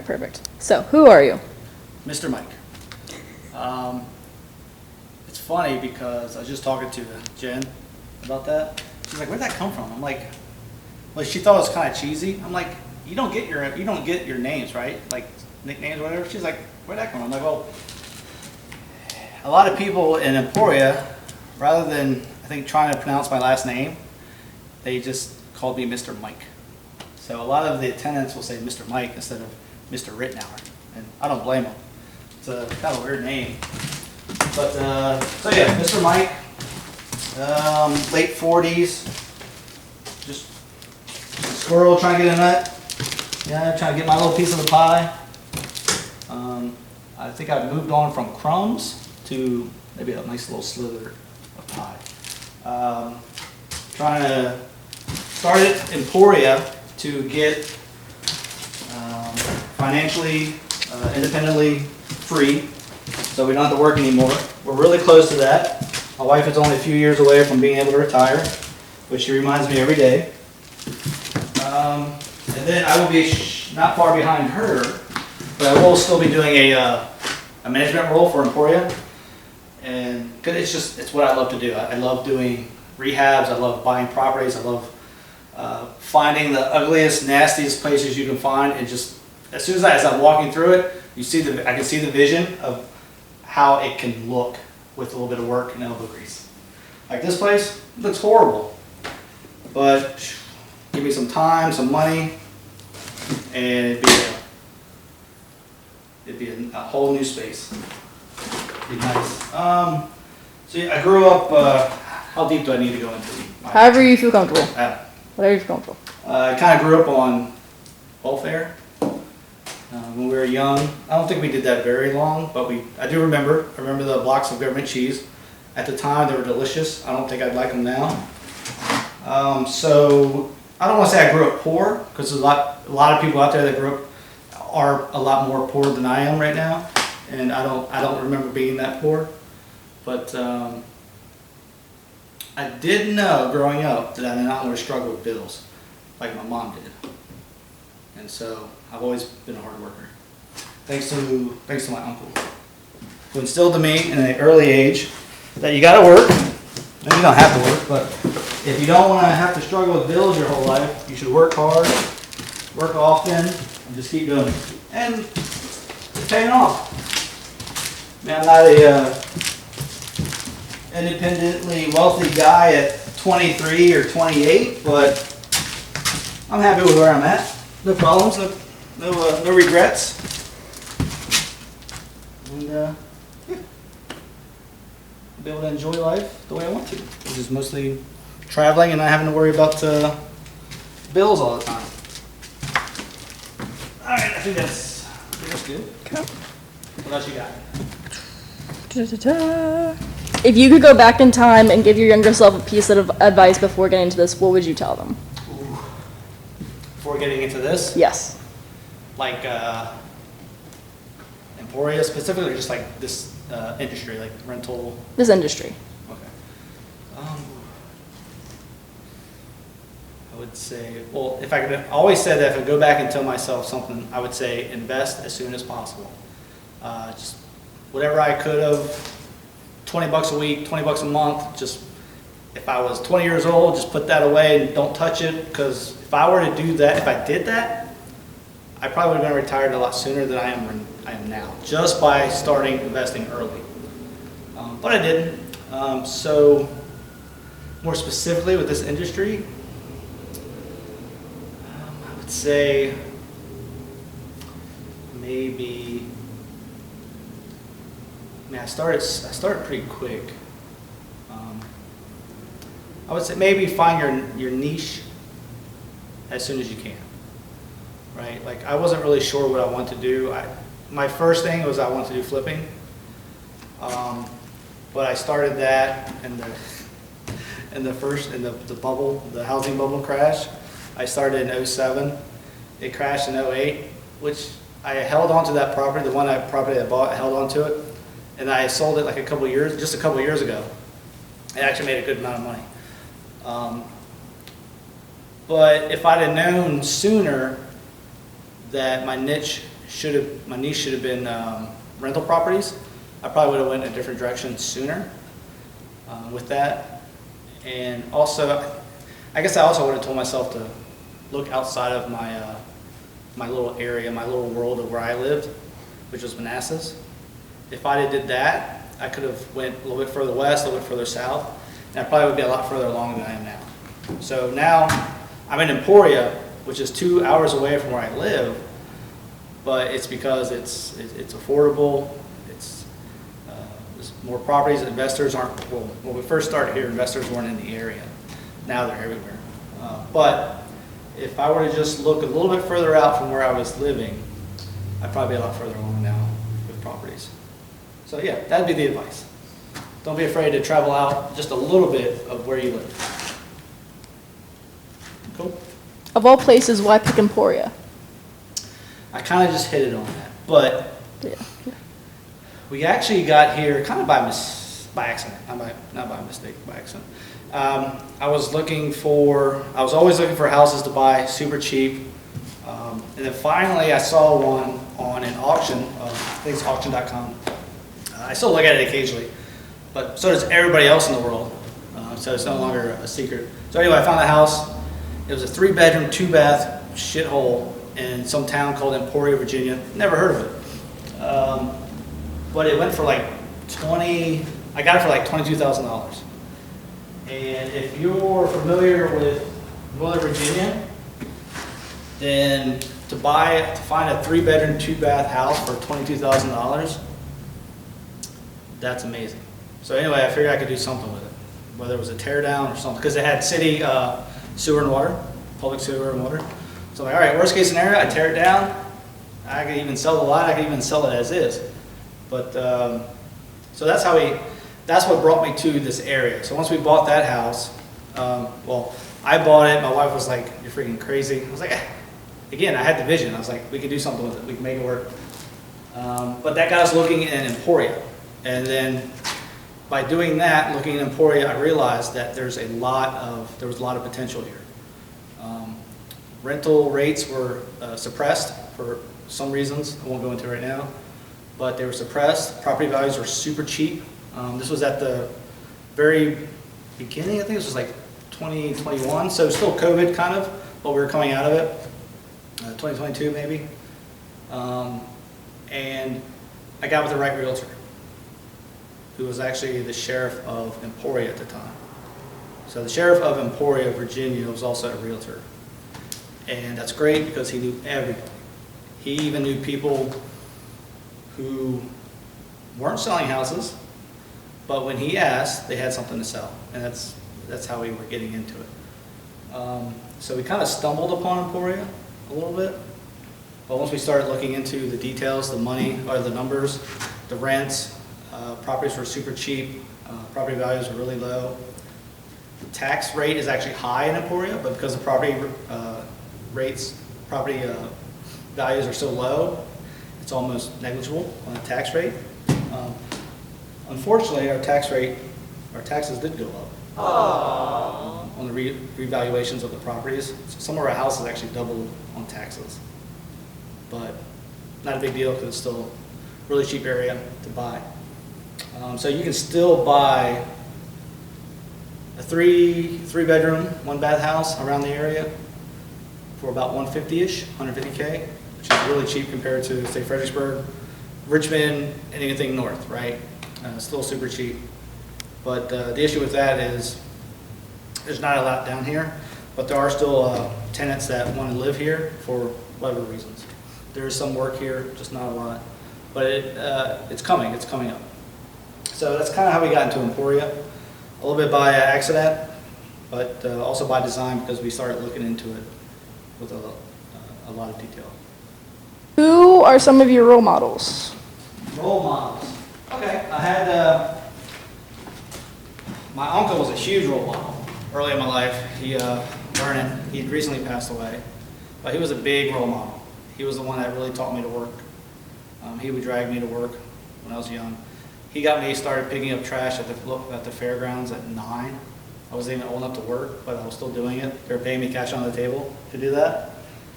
right, perfect. So, who are you? Mr. Mike. It's funny because I was just talking to Jen about that. She's like, "Where'd that come from?" I'm like, "Well, she thought it was kind of cheesy." I'm like, "You don't get your names, right? Like nicknames or whatever." She's like, "Where'd that come from?" I'm like, "Well, a lot of people in Emporia, rather than I think trying to pronounce my last name, they just called me Mr. Mike. So a lot of the attendants will say Mr. Mike instead of Mr. Rittenauer, and I don't blame them. It's a kind of a weird name. But, so yeah, Mr. Mike, late 40s, just a squirrel trying to get a nut, yeah, trying to get my little piece of the pie. I think I've moved on from crumbs to maybe a nice little slither of pie. Trying to start at Emporia to get financially, independently free, so we don't have to work anymore. We're really close to that. My wife is only a few years away from being able to retire, which she reminds me every day. And then I will be not far behind her, but I will still be doing a management role for Emporia. And cause it's what I love to do. I love doing rehabs. I love buying properties. I love finding the ugliest, nastiest places you can find, and just as soon as I'm walking through it, I can see the vision of how it can look with a little bit of work and elbow grease. Like this place looks horrible, but give me some time, some money, and it'd be a whole new space. It'd be nice. So yeah, I grew up. How deep do I need to go into? However you feel comfortable. Whatever you feel comfortable. I kind of grew up on welfare when we were young. I don't think we did that very long, but I do remember. I remember the blocks of government cheese. At the time, they were delicious. I don't think I'd like them now. So I don't want to say I grew up poor, because there's a lot of people out there that grew up are a lot more poor than I am right now, and I don't remember being that poor. But I did know growing up that I did not want to struggle with bills like my mom did. And so I've always been a hard worker. Thanks to my uncle, who instilled in me in an early age that you gotta work. And you don't have to work, but if you don't want to have to struggle with bills your whole life, you should work hard, work often, and just keep doing it. And it's paying off. Man, I'm not a independently wealthy guy at 23 or 28, but I'm happy with where I'm at. No problems, no regrets. And yeah, be able to enjoy life the way I want to, which is mostly traveling and not having to worry about bills all the time. All right, I think that's good. Okay. What else you got? Da-da-da. If you could go back in time and give your younger self a piece of advice before getting into this, what would you tell them? Ooh. Before getting into this? Yes. Like Emporia specifically, or just like this industry, like rental? This industry. Okay. I would say, well, if I could, I always said that if I could go back and tell myself something, I would say invest as soon as possible. Just whatever I could have, $20 a week, $20 a month, just if I was 20 years old, just put that away and don't touch it, because if I were to do that, if I did that, I probably would have been retired a lot sooner than I am now, just by starting investing early. But I didn't. So more specifically with this industry, I would say maybe, man, I started pretty quick. I would say maybe find your niche as soon as you can, right? Like I wasn't really sure what I wanted to do. My first thing was I wanted to do flipping, but I started that in the bubble, the housing bubble crash. I started in 2007. It crashed in 2008, which I held on to that property, the property I bought. I held on to it, and I sold it like just a couple years ago. It actually made a good amount of money. But if I'd have known sooner that my niche my niche should have been rental properties. I probably would have went in a different direction sooner with that. And also, I guess I also would have told myself to look outside of my my little area, my little world of where I lived, which was Manassas. If I did that, I could have went a little bit further west, a little bit further south, and I probably would be a lot further along than I am now. So now I'm in Emporia, which is 2 hours away from where I live, but it's because it's affordable. There's more properties. Investors aren't, well, when we first started here, investors weren't in the area. Now they're everywhere. But if I were to just look a little bit further out from where I was living, I'd probably be a lot further along now with properties. So yeah, that'd be the advice. Don't be afraid to travel out just a little bit of where you live. Cool? Of all places, why pick Emporia? I kind of just hit it on that, but Yeah. we actually got here kind of by accident, not by mistake, by accident. I was always looking for houses to buy super cheap, and then finally I saw one on an auction, I think it's auction.com. I still look at it occasionally, but so does everybody else in the world, so it's no longer a secret. So anyway, I found a house. It was a 3-bedroom, 2-bath shithole in some town called Emporia, Virginia. Never heard of it. But it went for like I got it for like $22,000. And if you're familiar with Northern Virginia, then to find a 3-bedroom, 2-bath house for $22,000, that's amazing. So anyway, I figured I could do something with it, whether it was a tear down or something, because it had city sewer and water, public sewer and water. So I'm like, all right, worst case scenario, I tear it down. I could even sell the lot. I could even sell it as is. But so that's what brought me to this area. So once we bought that house, well, I bought it. My wife was like, "You're freaking crazy." I was like, again, I had the vision. I was like, we could do something with it. We can make it work. But that got us looking in Emporia, and then by doing that, looking in Emporia, I realized that there was a lot of potential here. Rental rates were suppressed for some reasons I won't go into right now, but they were suppressed. Property values were super cheap. This was at the very beginning. I think this was like 2021, so still COVID kind of, but we were coming out of it. 2022 maybe. And I got with the right realtor, who was actually the sheriff of Emporia at the time. So the sheriff of Emporia, Virginia, was also a realtor. And that's great because he knew everybody. He even knew people who weren't selling houses, but when he asked, they had something to sell. And that's how we were getting into it. So we kind of stumbled upon Emporia a little bit. But once we started looking into the details, the money, or the numbers, the rents, properties were super cheap, property values were really low. The tax rate is actually high in Emporia, but because the property values are so low, it's almost negligible on the tax rate. Unfortunately, our taxes did go up on the revaluations of the properties. Some of our houses actually doubled on taxes, but not a big deal because it's still a really cheap area to buy. So you can still buy a three-bedroom, 1-bath house around the area for about 150-ish, 150K, which is really cheap compared to, say, Fredericksburg, Richmond, and anything north, right? Still super cheap. But the issue with that is there's not a lot down here, but there are still tenants that want to live here for whatever reasons. There is some work here, just not a lot. But it's coming up. So that's kind of how we got into Emporia. A little bit by accident, but also by design because we started looking into it with a lot of detail. Who are some of your role models? Role models. Okay, I had, my uncle was a huge role model early in my life. Vernon, he had recently passed away, but he was a big role model. He was the one that really taught me to work. He would drag me to work when I was young. He got me started picking up trash at the fairgrounds at 9. I wasn't even old enough to work, but I was still doing it. They were paying me cash on the table to do that.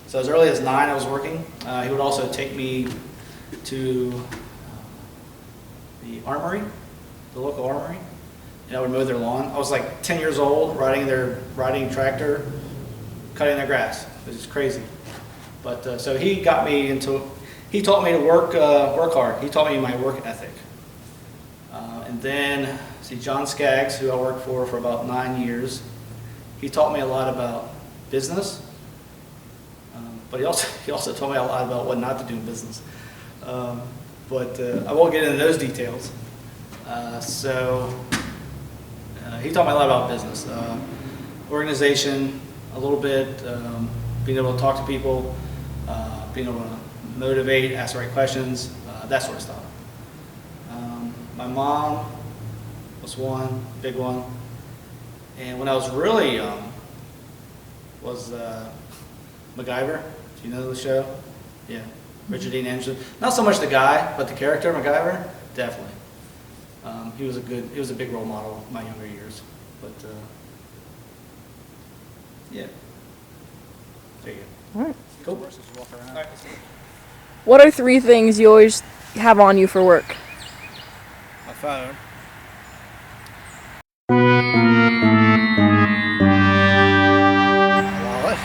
So as early as 9, I was working. He would also take me to the armory, the local armory, and I would mow their lawn. I was like 10 years old, riding tractor, cutting their grass. It was just crazy. But so he got me into. He taught me to work hard. He taught me my work ethic. And then, see, John Skaggs, who I worked for about 9 years, he taught me a lot about business. But he also taught me a lot about what not to do in business. But I won't get into those details. He taught me a lot about business, organization, a little bit, being able to talk to people, being able to motivate, ask the right questions, that sort of stuff. My mom was one, big one. And when I was really young, was MacGyver. Do you know the show? Yeah, Richard Dean Anderson. Not so much the guy, but the character MacGyver, definitely. He was a big role model in my younger years. But yeah, there you go. All right. Cool. All right. What are 3 things you always have on you for work? My phone. My wallet.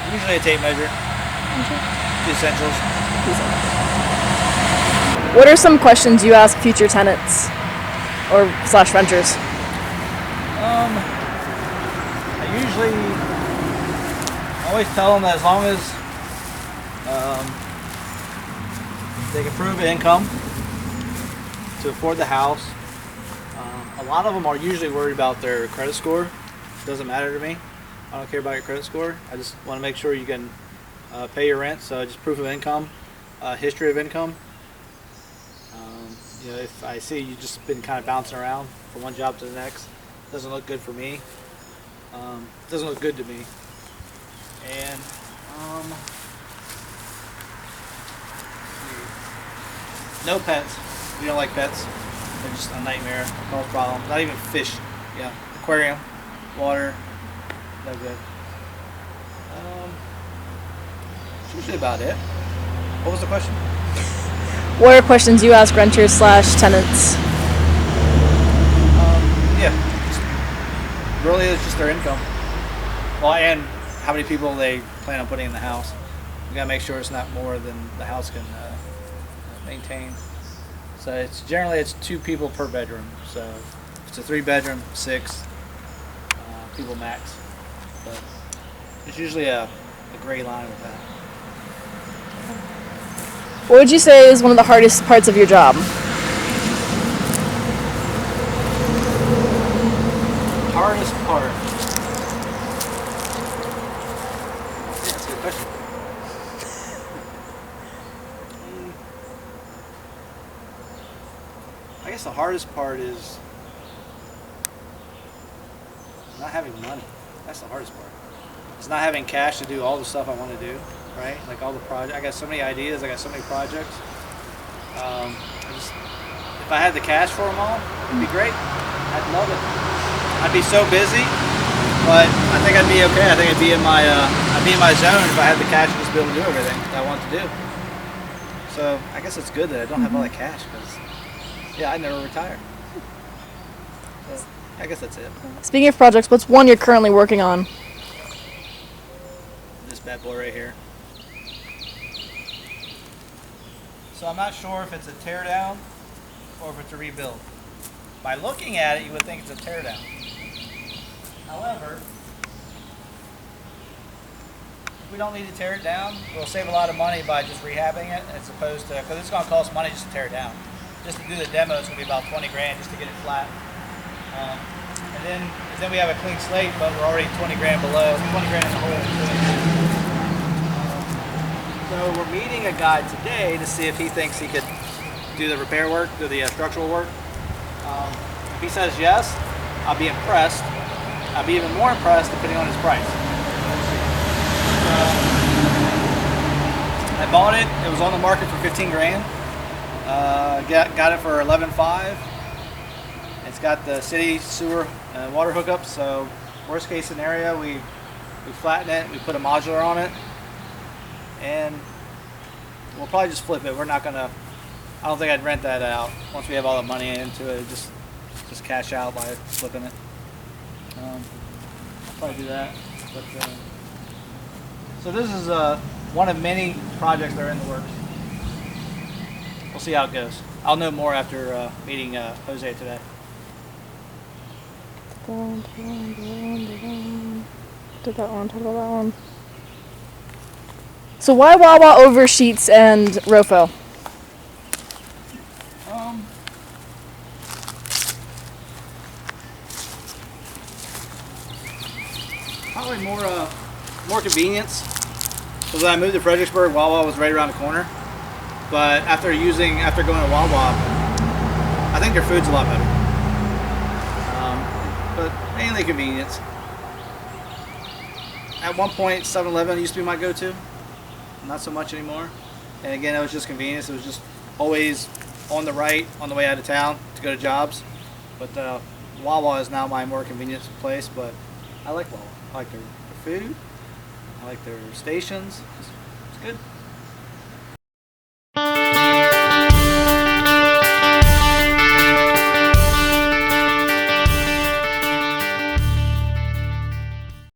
And usually a tape measure. The essentials. What are some questions you ask future tenants or / renters? I usually always tell them that as long as they can prove an income to afford the house. A lot of them are usually worried about their credit score. It doesn't matter to me. I don't care about your credit score. I just want to make sure you can pay your rent. So just proof of income, history of income. If I see you just been kind of bouncing around from one job to the next, it doesn't look good for me. It doesn't look good to me. And no pets. We don't like pets. They're just a nightmare. No problem. Not even fish. Yeah, aquarium, water, no good. That's usually about it. What was the question? What are questions you ask renters / tenants? Yeah, really it's just their income. Well, and how many people they plan on putting in the house. You gotta make sure it's not more than the house can maintain. So it's generally 2 people per bedroom. So if it's a 3-bedroom, 6 people max. But it's usually a gray line with that. What would you say is one of the hardest parts of your job? Hardest part. Yeah, that's a good question. I guess the hardest part is not having money. That's the hardest part. It's not having cash to do all the stuff I want to do, right? Like all the projects. I got so many ideas. I got so many projects. If I had the cash for them all, it'd be great. I'd love it. I'd be so busy, but I think I'd be okay. I think I'd be in my zone if I had the cash to just be able to do everything that I want to do. So I guess it's good that I don't have all that cash because, yeah, I never retire. So I guess that's it. Speaking of projects, what's one you're currently working on? This bad boy right here. So I'm not sure if it's a tear down or if it's a rebuild. By looking at it, you would think it's a tear down. However, we don't need to tear it down. We'll save a lot of money by just rehabbing it as opposed to, because it's going to cost money just to tear it down. Just to do the demo, it's going to be about 20 grand just to get it flat. And then we have a clean slate, but we're already 20 grand below, 20 grand in the hole. So we're meeting a guy today to see if he thinks he could do the repair work, do the structural work. If he says yes, I'll be impressed. I'll be even more impressed depending on his price. I bought it. It was on the market for 15 grand. Got it for 11.5. It's got the city sewer water hookups. So worst case scenario, we flatten it, we put a modular on it, and we'll probably just flip it. We're not gonna. I don't think I'd rent that out once we have all the money into it. Just cash out by flipping it. I'll probably do that. But, so this is one of many projects that are in the works. We'll see how it goes. I'll know more after meeting Jose today. Did that one, talk about that one. So why Wawa over Sheets and Rofo? Probably more convenience. Because when I moved to Fredericksburg, Wawa was right around the corner. But after going to Wawa, I think their food's a lot better. But mainly convenience. At one point, 7-Eleven used to be my go-to. Not so much anymore. And again, it was just convenience. It was just always on the right, on the way out of town to go to jobs. But Wawa is now my more convenient place. But I like Wawa. I like their food. I like their stations. It's good.